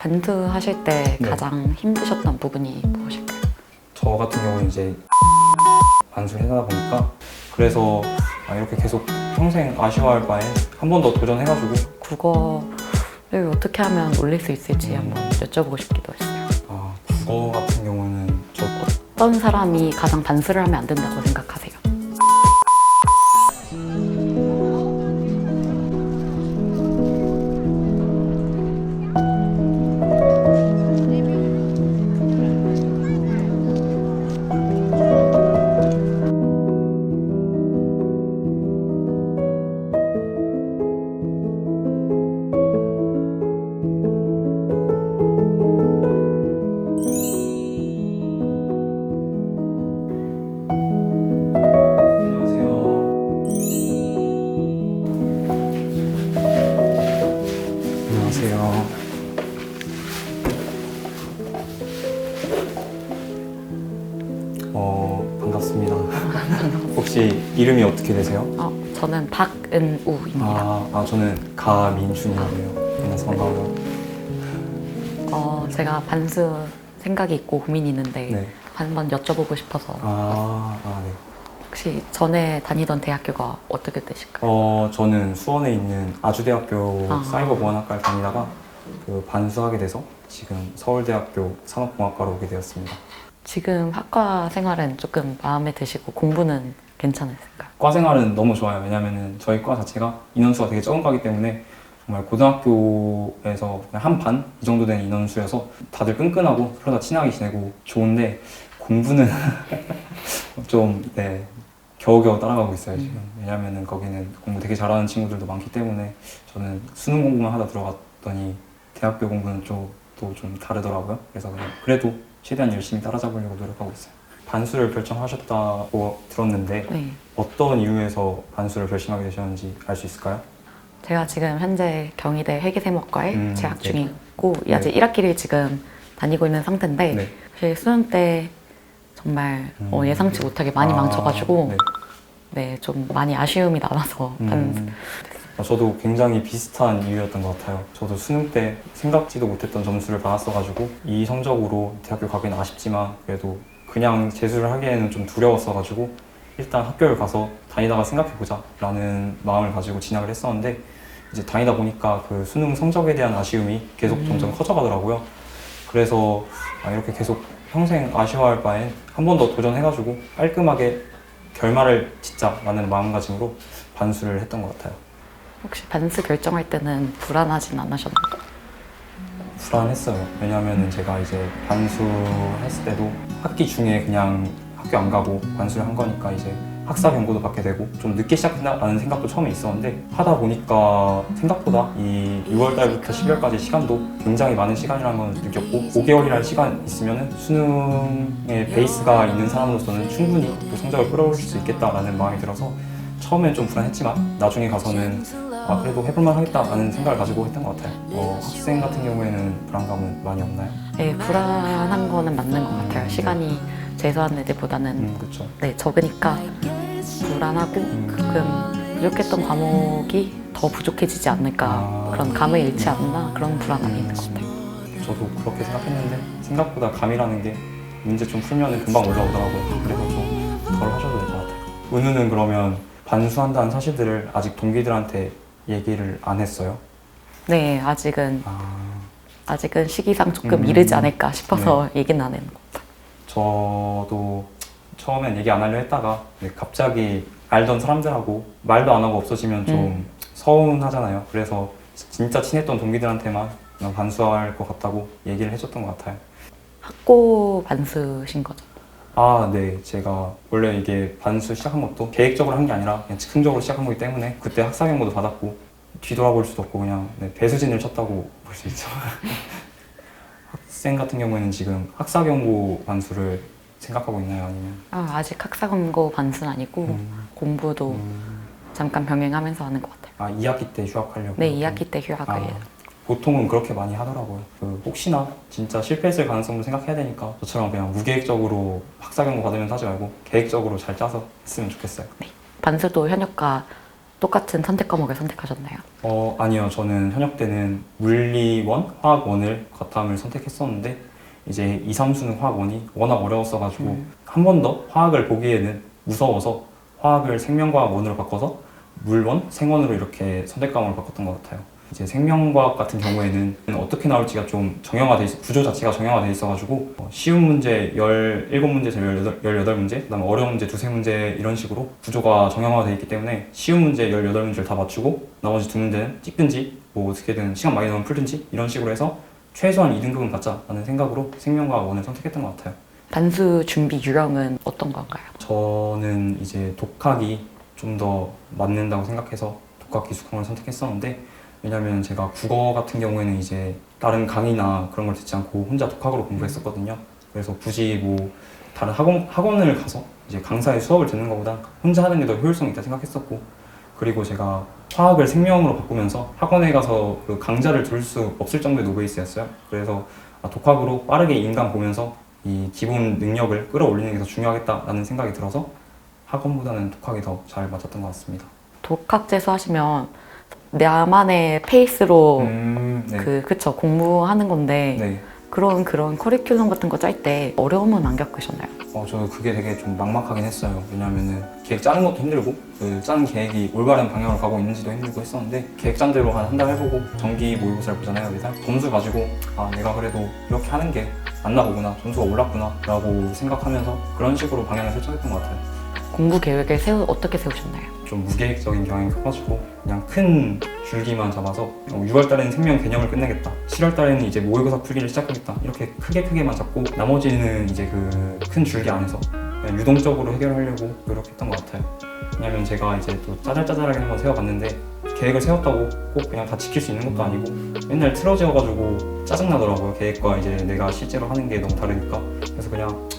반드 하실 때 네. 가장 힘드셨던 부분이 무엇일까요? 저 같은 경우는 이제 반수를 하다 보니까 그래서 이렇게 계속 평생 아쉬워할 바에 한 번 더 도전해가지고 국어를 어떻게 하면 올릴 수 있을지 한번 여쭤보고 싶기도 했어요. 국어 같은 경우는 저 어떤 사람이 가장 반수를 하면 안 된다고 생각하세요? 안녕하세요. 반갑습니다. 혹시 이름이 어떻게 되세요? 저는 박은우입니다. 저는 가민준이라고 해요. 만나서 반가워요. 제가 반수 생각이 있고 고민이 있는데 네. 한번 여쭤보고 싶어서 네. 혹시 전에 다니던 대학교가 어떻게 되실까요? 저는 수원에 있는 아주대학교 아. 사이버보안학과를 다니다가 반수하게 돼서 지금 서울대학교 산업공학과로 오게 되었습니다. 지금 학과 생활은 조금 마음에 드시고 공부는 괜찮으실까요? 과 생활은 너무 좋아요. 왜냐면은 저희 과 자체가 인원수가 되게 적은 과이기 때문에 정말 고등학교에서 그냥 한 반 이 정도 되는 인원수여서 다들 끈끈하고 서로 다 친하게 지내고 좋은데 공부는 좀 겨우겨우 따라가고 있어요 지금. 왜냐면은 거기는 공부 되게 잘하는 친구들도 많기 때문에 저는 수능 공부만 하다 들어갔더니 대학교 공부는 또 좀 다르더라고요. 그래서 그냥 그래도 최대한 열심히 따라잡으려고 노력하고 있어요. 반수를 결정하셨다고 들었는데 네. 어떤 이유에서 반수를 결심하게 되셨는지 알 수 있을까요? 제가 지금 현재 경희대 회계세무학과에 재학 네. 중이고 네. 아직 1학기를 지금 다니고 있는 상태인데 네. 사실 수능 때 정말 예상치 못하게 많이 망쳐가지고 좀 많이 아쉬움이 남아서 저도 굉장히 비슷한 이유였던 것 같아요. 저도 수능 때 생각지도 못했던 점수를 받았어가지고 이 성적으로 대학교 가기는 아쉽지만 그래도 그냥 재수를 하기에는 좀 두려웠어가지고 일단 학교를 가서 다니다가 생각해보자 라는 마음을 가지고 진학을 했었는데 이제 다니다 보니까 그 수능 성적에 대한 아쉬움이 계속 점점 커져가더라고요. 그래서 이렇게 계속 평생 아쉬워할 바엔 한 번 더 도전해가지고 깔끔하게 결말을 짓자라는 마음가짐으로 반수를 했던 것 같아요. 혹시 반수 결정할 때는 불안하진 않으셨나요? 불안했어요. 왜냐하면 제가 이제 반수했을 때도 학기 중에 그냥 학교 안 가고 반수를 한 거니까 이제 학사 경고도 받게 되고 좀 늦게 시작한다라는 생각도 처음에 있었는데 하다 보니까 생각보다 이 6월 달부터 12월까지 시간도 굉장히 많은 시간이라는 걸 느꼈고 5개월이라는 시간 있으면 수능의 베이스가 있는 사람으로서는 충분히 또 성적을 끌어올릴 수 있겠다라는 마음이 들어서 처음엔 좀 불안했지만 나중에 가서는 그래도 해볼만 하겠다라는 생각을 가지고 했던 것 같아요. 학생 같은 경우에는 불안감은 많이 없나요? 네, 불안한 거는 맞는 것 같아요. 시간이 재수하는 애들보다는 그렇죠. 적으니까 불안하고 가끔 부족했던 과목이 더 부족해지지 않을까 그런 감을 잃지 않나 그런 불안함이 있는 것 같아요. 저도 그렇게 생각했는데 생각보다 감이라는 게 문제 좀 풀면 금방 올라오더라고요. 그래서 좀 덜 하셔도 될 것 같아요. 은우는 그러면 반수한다는 사실들을 아직 동기들한테 얘기를 안 했어요? 네, 아직은 시기상 조금 이르지 않을까 싶어서 얘기는 안 했는 것 같아요. 저도 처음엔 얘기 안 하려 했다가 갑자기 알던 사람들하고 말도 안 하고 없어지면 좀 서운하잖아요. 그래서 진짜 친했던 동기들한테만 그냥 반수할 것 같다고 얘기를 해줬던 것 같아요. 학고 반수신 거죠? 네. 제가 원래 이게 반수 시작한 것도 계획적으로 한 게 아니라 그냥 즉흥적으로 시작한 거기 때문에 그때 학사경고도 받았고 뒤돌아볼 수도 없고 그냥 배수진을 쳤다고 볼 수 있죠. 학생 같은 경우에는 지금 학사경고 반수를 생각하고 있나요? 아니면? 아직 학사경고 반수는 아니고 공부도 잠깐 병행하면서 하는 것 같아요. 2학기 때 휴학하려고? 네, 2학기 때 휴학을 해요. 보통은 그렇게 많이 하더라고요. 혹시나 진짜 실패했을 가능성도 생각해야 되니까 저처럼 그냥 무계획적으로 학사경고 받으면서 하지 말고 계획적으로 잘 짜서 했으면 좋겠어요. 네, 반수도 현역과 똑같은 선택 과목을 선택하셨나요? 아니요. 저는 현역 때는 물리 1, 화학 1을 과탐을 선택했었는데 이제 2, 3수는 화학 1이 워낙 어려웠어가지고 한 번 더 화학을 보기에는 무서워서 화학을 생명과학 1으로 바꿔서 물 1, 생 1으로 이렇게 선택 과목을 바꿨던 것 같아요. 이제 생명과학 같은 경우에는 어떻게 나올지가 좀 정형화돼 있어, 구조 자체가 정형화돼 있어가지고 쉬운 문제 17문제에서 18문제, 그다음에 어려운 문제 2-3문제 이런 식으로 구조가 정형화돼 있기 때문에 쉬운 문제 18문제를 다 맞추고 나머지 2문제는 찍든지 뭐 어떻게든 시간 많이 넣으면 풀든지 이런 식으로 해서 최소한 2등급은 받자라는 생각으로 생명과학 1을 선택했던 것 같아요. 반수 준비 유형은 어떤 건가요? 저는 이제 독학이 좀 더 맞는다고 생각해서 독학 기숙학을 선택했었는데 왜냐면 제가 국어 같은 경우에는 이제 다른 강의나 그런 걸 듣지 않고 혼자 독학으로 공부했었거든요. 그래서 굳이 뭐 다른 학원을 가서 이제 강사의 수업을 듣는 것보다 혼자 하는 게 더 효율성이 있다 생각했었고 그리고 제가 화학을 생명으로 바꾸면서 학원에 가서 그 강좌를 들을 수 없을 정도의 노베이스였어요. 그래서 독학으로 빠르게 인강 보면서 이 기본 능력을 끌어올리는 게 더 중요하겠다라는 생각이 들어서 학원보다는 독학이 더 잘 맞았던 것 같습니다. 독학 재수하시면 나만의 페이스로 네. 그쵸 공부하는 건데 네. 그런 커리큘럼 같은 거 짤 때 어려움은 안 겪으셨나요? 저도 그게 되게 좀 막막하긴 했어요. 왜냐면은 계획 짜는 것도 힘들고 그 짜는 계획이 올바른 방향으로 가고 있는지도 힘들고 했었는데 계획 짠 대로 한 달 해보고 정기 모의고사를 보잖아요. 매달 점수 가지고 내가 그래도 이렇게 하는 게 맞나 보구나, 점수가 올랐구나 라고 생각하면서 그런 식으로 방향을 설정했던 것 같아요. 공부 계획을 어떻게 세우셨나요? 좀 무계획적인 경향이 커가지고 그냥 큰 줄기만 잡아서 6월 달에는 생명 개념을 끝내겠다, 7월 달에는 이제 모의고사 풀기를 시작하겠다 이렇게 크게만 잡고 나머지는 이제 그 큰 줄기 안에서 그냥 유동적으로 해결하려고 노력했던 것 같아요. 왜냐면 제가 이제 또 짜잘짜잘하게 한번 세워봤는데 계획을 세웠다고 꼭 그냥 다 지킬 수 있는 것도 아니고 맨날 틀어지어가지고 짜증나더라고요. 계획과 이제 내가 실제로 하는 게 너무 다르니까. 그래서 그냥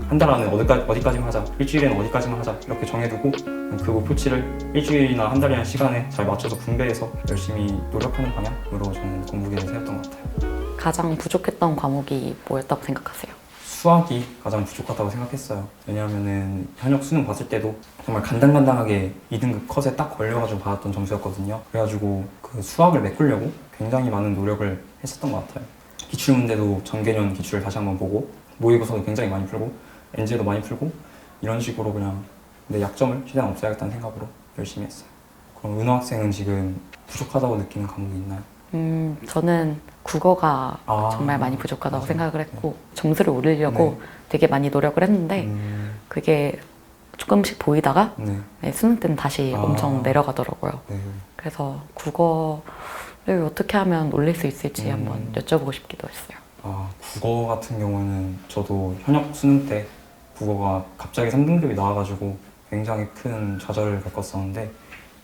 한 달 안에 어디까지만 하자, 일주일에는 어디까지만 하자 이렇게 정해두고 그 목표치를 일주일이나 한 달이나 시간에 잘 맞춰서 분배해서 열심히 노력하는 방향으로 저는 공부 계획을 세웠던 것 같아요. 가장 부족했던 과목이 뭐였다고 생각하세요? 수학이 가장 부족하다고 생각했어요. 왜냐하면은 현역 수능 봤을 때도 정말 간당간당하게 2등급 컷에 딱 걸려가지고 받았던 점수였거든요. 그래가지고 그 수학을 메꾸려고 굉장히 많은 노력을 했었던 것 같아요. 기출문제도 전개년 기출을 다시 한번 보고 모의고사도 굉장히 많이 풀고 엔제도 많이 풀고 이런 식으로 그냥 내 약점을 최대한 없애야겠다는 생각으로 열심히 했어요. 그럼 은호 학생은 지금 부족하다고 느끼는 과목이 있나요? 저는 국어가 정말 많이 부족하다고 생각을 했고 점수를 올리려고 되게 많이 노력을 했는데 그게 조금씩 보이다가 수능 때는 다시 엄청 내려가더라고요. 그래서 국어를 어떻게 하면 올릴 수 있을지 한번 여쭤보고 싶기도 했어요. 국어 같은 경우는 저도 현역 수능 때 국어가 갑자기 3등급이 나와가지고 굉장히 큰 좌절을 겪었었는데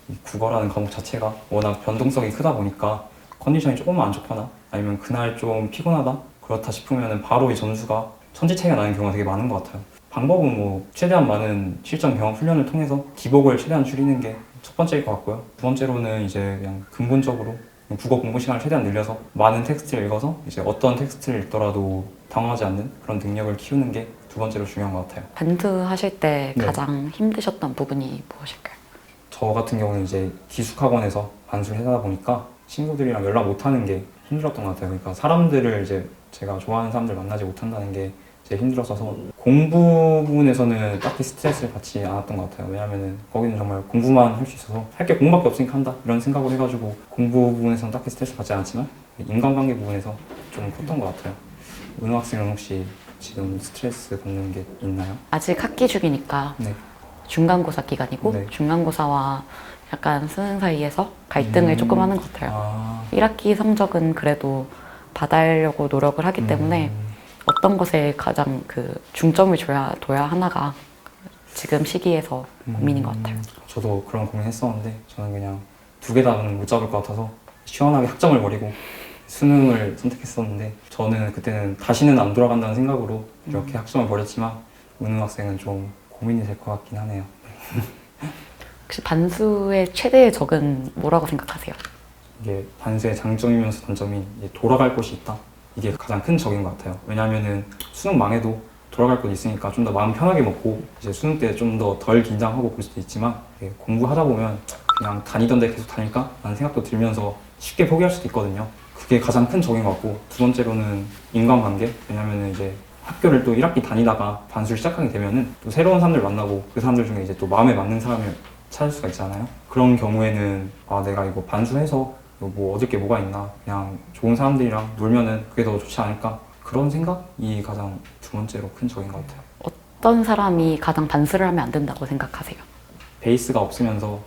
이 국어라는 과목 자체가 워낙 변동성이 크다 보니까 컨디션이 조금만 안 좋거나 아니면 그날 좀 피곤하다 그렇다 싶으면 바로 이 점수가 천지 차이가 나는 경우가 되게 많은 것 같아요. 방법은 뭐 최대한 많은 실전 경험 훈련을 통해서 기복을 최대한 줄이는 게 첫 번째일 것 같고요. 두 번째로는 이제 그냥 근본적으로 국어 공부 시간을 최대한 늘려서 많은 텍스트를 읽어서 이제 어떤 텍스트를 읽더라도 당황하지 않는 그런 능력을 키우는 게 두 번째로 중요한 것 같아요. 반수하실 때 가장 힘드셨던 부분이 무엇일까요? 저 같은 경우는 이제 기숙학원에서 반수를 하다 보니까 친구들이랑 연락 못하는 게 힘들었던 것 같아요. 그러니까 사람들을 이제 제가 좋아하는 사람들 만나지 못한다는 게 제일 힘들었어서 공부 부분에서는 딱히 스트레스를 받지 않았던 것 같아요. 왜냐면은 거기는 정말 공부만 할 수 있어서 할 게 공부밖에 없으니까 한다 이런 생각을 해가지고 공부 부분에서는 딱히 스트레스 받지 않았지만 인간관계 부분에서 좀 컸던 것 같아요. 은호 학생은 혹시 지금 스트레스 받는 게 있나요? 아직 학기 중이니까 중간고사 기간이고 중간고사와 약간 수능 사이에서 갈등을 조금 하는 것 같아요. 1학기 성적은 그래도 받으려고 노력을 하기 때문에 어떤 것에 가장 중점을 둬야 하나가 지금 시기에서 고민인 것 같아요. 저도 그런 고민했었는데 저는 그냥 두 개 다는 못 잡을 것 같아서 시원하게 학점을 버리고 수능을 선택했었는데 저는 그때는 다시는 안 돌아간다는 생각으로 이렇게 학점을 버렸지만 은우 학생은 좀 고민이 될 것 같긴 하네요. 혹시 반수의 최대의 적은 뭐라고 생각하세요? 이게 반수의 장점이면서 단점이 돌아갈 곳이 있다. 이게 가장 큰 적인 것 같아요. 왜냐하면은 수능 망해도 돌아갈 곳이 있으니까 좀 더 마음 편하게 먹고 이제 수능 때 좀 더 덜 긴장하고 볼 수도 있지만 공부하다 보면 그냥 다니던 데 계속 다닐까? 라는 생각도 들면서 쉽게 포기할 수도 있거든요. 그게 가장 큰 적인 것 같고, 두 번째로는 인간관계. 왜냐면은 이제 학교를 또 1학기 다니다가 반수를 시작하게 되면은 또 새로운 사람들 만나고 그 사람들 중에 이제 또 마음에 맞는 사람을 찾을 수가 있잖아요. 그런 경우에는 아, 내가 이거 반수해서 뭐 얻을 게 뭐가 있나, 그냥 좋은 사람들이랑 놀면은 그게 더 좋지 않을까, 그런 생각이 가장 두 번째로 큰 적인 것 같아요. 어떤 사람이 가장 반수를 하면 안 된다고 생각하세요? 베이스가 없으면서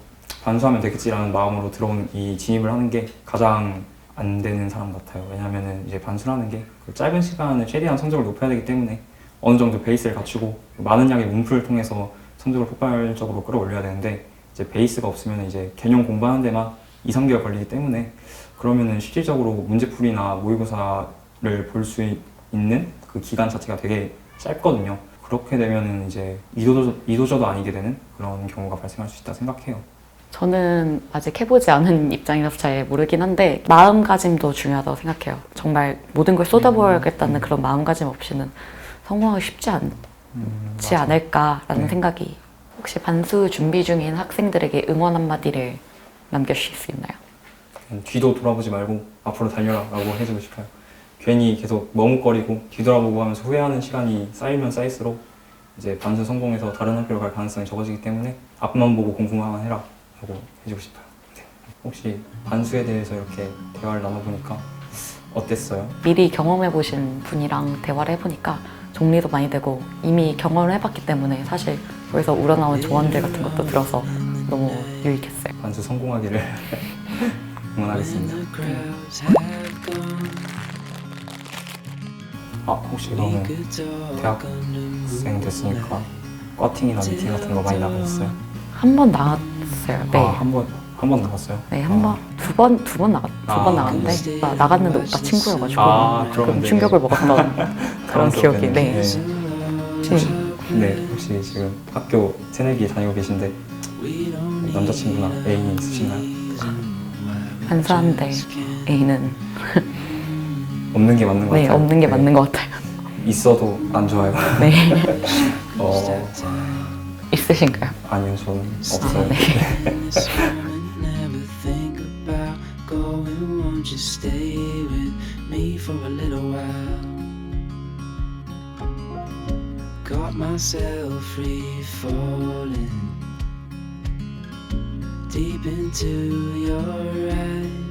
반수하면 되겠지라는 마음으로 들어온 이 진입을 하는 게 가장 안 되는 사람 같아요. 왜냐면은 이제 반수라는 게 그 짧은 시간에 최대한 성적을 높여야 되기 때문에 어느 정도 베이스를 갖추고 많은 양의 문풀을 통해서 성적을 폭발적으로 끌어올려야 되는데, 이제 베이스가 없으면 이제 개념 공부하는 데만 2~3개월 걸리기 때문에, 그러면은 실질적으로 문제풀이나 모의고사를 볼 수 있는 그 기간 자체가 되게 짧거든요. 그렇게 되면은 이제 이도저도 아니게 되는 그런 경우가 발생할 수 있다 생각해요. 저는 아직 해보지 않은 입장이라서 잘 모르긴 한데 마음가짐도 중요하다고 생각해요. 정말 모든 걸 쏟아부어야겠다는 그런 마음가짐 없이는 성공하기 쉽지 않지 않을까라는 생각이. 혹시 반수 준비 중인 학생들에게 응원 한마디를 남겨주실 수 있나요? 뒤도 돌아보지 말고 앞으로 달려라 라고 해주고 싶어요. 괜히 계속 머뭇거리고 뒤돌아보고 하면서 후회하는 시간이 쌓이면 쌓일수록 이제 반수 성공해서 다른 학교로 갈 가능성이 적어지기 때문에 앞만 보고 공부만 해라 라고 해주고 싶어요. 네. 혹시 반수에 대해서 이렇게 대화를 나눠보니까 어땠어요? 미리 경험해보신 분이랑 대화를 해보니까 정리도 많이 되고 이미 경험을 해봤기 때문에 사실 거기서 우러나온 조언들 같은 것도 들어서 너무 유익했어요. 반수 성공하기를 응원하겠습니다. 아, 혹시 그러면 대학생 됐으니까 과팅이나 미팅 같은 거 많이 나가셨어요? 한 번 나갔어요. 네. 아, 한 번 나갔어요? 네, 두 번 나갔는데 나갔는데 오빠 친구여가지고 그러면 좀 충격을 먹었던 그런 기억이. 네. 혹시 지금 학교 새내기 다니고 계신데 남자친구나 애인이 있으신가요? 반수하는데 애인은 없는 게 맞는 것 네, 같아요. 없는 게 맞는 것 같아요. 있어도 안 좋아요. 네. 있으신가요? 아니요, 저는 없어요. 네. Just stay with me for a little while. Got myself free falling deep into your eyes.